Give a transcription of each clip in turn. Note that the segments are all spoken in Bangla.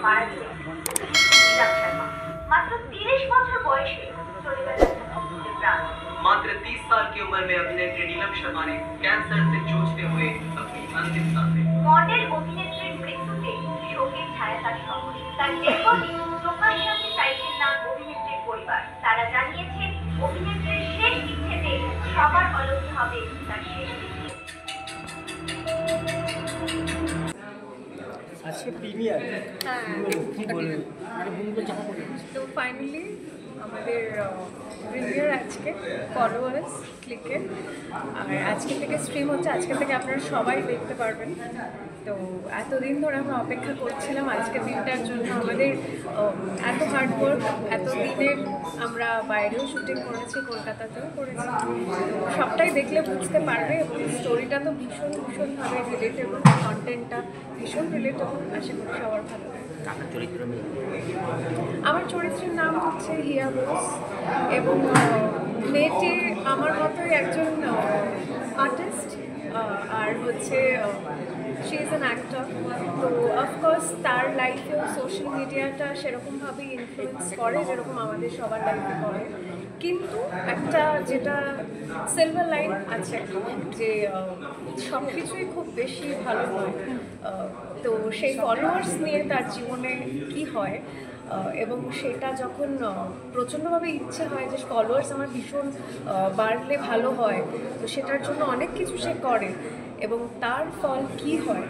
মারা গেলেন নীলাভ শর্মা। मात्र 30 বছর বয়সে চলে গেলেন অমূল্যের প্রাণ। मात्र 30 साल की उम्र में अभिनेत्री नीलम शर्मा ने कैंसर से जूझते हुए अपनी अंतिम सांसें। मॉडल अभिनेत्रीর মৃত্যুতে শোকের ছায়া তার শহরে। তার দেহটি প্রকাশ্যে আনতে চাইছেন না অভিনেত্রীর পরিবার। তারা জানিয়েছেন অভিনেত্রীর শেষ ইচ্ছেতে সবার আলোচনা হবে তার শেষ দিনে। আজকে প্রিমিয়ার কি বলবেন? তো ফাইনালি আমাদের প্রিমিয়ার আজকে ফলোয়ার্স ক্লিকে, আর আজকে থেকে স্ট্রিম হচ্ছে। আজকে থেকে আপনারা সবাই দেখতে পারবেন। তো এতদিন ধরে আমরা অপেক্ষা করছিলাম আজকের দিনটার জন্য। আমাদের এত হার্ডওয়ার্ক, এত দিনের আমরা বাইরেও শুটিং করেছি, কলকাতাতেও করেছি। তো সবটাই দেখলে বুঝতে পারবে। এবং স্টোরিটা তো ভীষণভাবে রিলেটেবল, কন্টেন্টটা ভীষণ রিলেটেবল। আশা করি সবার ভালো লাগে। আমার চরিত্রের নাম হচ্ছে হিয়া বোস, এবং মেয়েটি আমার মতোই একজন আর্টিস্ট, আর হচ্ছে শি ইজ অ্যান অ্যাক্টর। তো অফকোর্স তার লাইফেও সোশ্যাল মিডিয়াটা সেরকমভাবেই ইনফ্লুয়েন্স করে যেরকম আমাদের সবার লাইফে করে। কিন্তু একটা যেটা সিলভার লাইন আছে যে সব কিছুই খুব বেশি ভালো নয়। তো সেই ফলোয়ার্স নিয়ে তার জীবনে কী হয়, এবং সেটা যখন প্রচণ্ডভাবে ইচ্ছে হয় যে ফলোয়ার্স আমার ভীষণ বাড়লে ভালো হয়, তো সেটার জন্য অনেক কিছু সে করে, এবং তার ফল কি হয়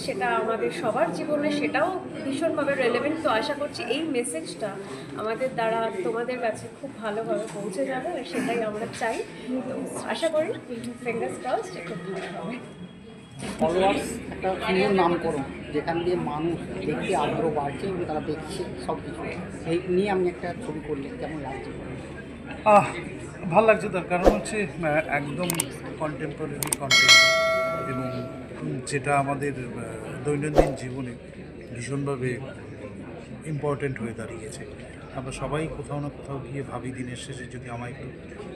সেটা আমাদের সবার জীবনে সেটাও ভীষণভাবে রেলেভেন্ট। তো আশা করছি এই মেসেজটা আমাদের দ্বারা তোমাদের কাছে খুব ভালোভাবে পৌঁছে যাবে, আর সেটাই আমরা চাই। তো আশা করি ফিঙ্গার্স ক্রসড খুব ভালো হবে। ফলোয়ার্স একটা সুন্দর নামকরণ, যেখান দিয়ে মানুষ দেখতে আগ্রহ বাড়ছে এবং তারা দেখছে সব কিছু। এই নিয়ে আমি একটা ছবি করলে কেমন লাগছে? ভালো লাগছে। তার কারণ হচ্ছে একদম কন্টেম্পোরারি কন্টেন্ট, এবং যেটা আমাদের দৈনন্দিন জীবনে ভীষণভাবে ইম্পর্ট্যান্ট হয়ে দাঁড়িয়েছে। আমরা সবাই কোথাও না কোথাও গিয়ে ভাবি দিনের শেষে যদি আমার একটু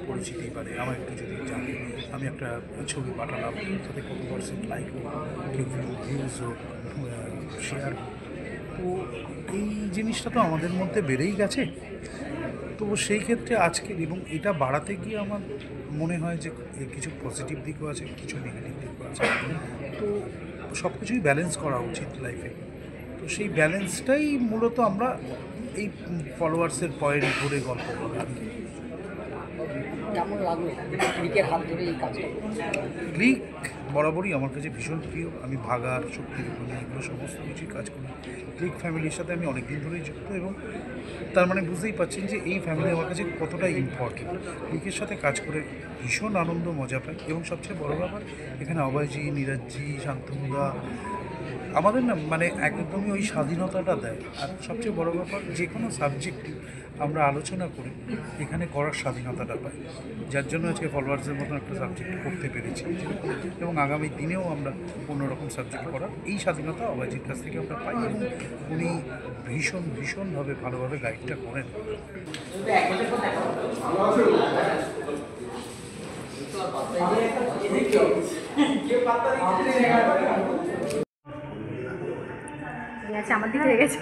পরিচিতি বাড়ে, আমার একটু যদি জানি, আমি একটা ছবি পাঠালাম, তাতে কত পার্সেন্ট লাইক হোক, কেউ ভিউজ হোক, শেয়ার হোক। তো এই জিনিসটা তো আমাদের মধ্যে বেড়েই গেছে। তো সেই ক্ষেত্রে আজকের এবং এটা বাড়াতে গিয়ে আমার মনে হয় যে কিছু পজিটিভ দিকও আছে, কিছু নেগেটিভ দিকও আছে। তো সব কিছুই ব্যালেন্স করা উচিত লাইফে। তো সেই ব্যালেন্সটাই মূলত আমরা এই ফলোয়ার্সের পয়েন্ট ধরে গল্প করি আর কি। কেমন লাগলো ক্লিকের হাত ধরে এই কাজটা? ক্লিক বরাবরই আমার কাছে ভীষণ প্রিয়। আমি ভাগার, শক্তির উপরে এগুলো সমস্ত কিছুই কাজ করি। ক্লিক ফ্যামিলির সাথে আমি অনেক দিন ধরেই যুক্ত, এবং তার মানে বুঝতেই পারছেন যে এই ফ্যামিলি আমার কাছে কতটা ইম্পর্টেন্ট। ক্লিকের সাথে কাজ করে ভীষণ আনন্দ মজা পাই, এবং সবচেয়ে বড় ব্যাপার এখানে অভয়জি, নীরাজজি, শান্তনুদা আমাদের না মানে একদমই ওই স্বাধীনতাটা দেয়। আর সবচেয়ে বড় ব্যাপার যে কোনো সাবজেক্টই আমরা আলোচনা করি এখানে করার স্বাধীনতাটা পাই, যার জন্য আজকে ফলোয়ার্সের মতন একটা সাবজেক্ট করতে পেরেছি, এবং আগামী দিনেও আমরা অন্যরকম সাবজেক্ট করার এই স্বাধীনতা অভয়জির কাছ থেকে আমরা পাই, এবং উনি ভীষণভাবে ভালোভাবে গাইডটা করেন। আচ্ছা, আমার দিকে হয়ে গেছে।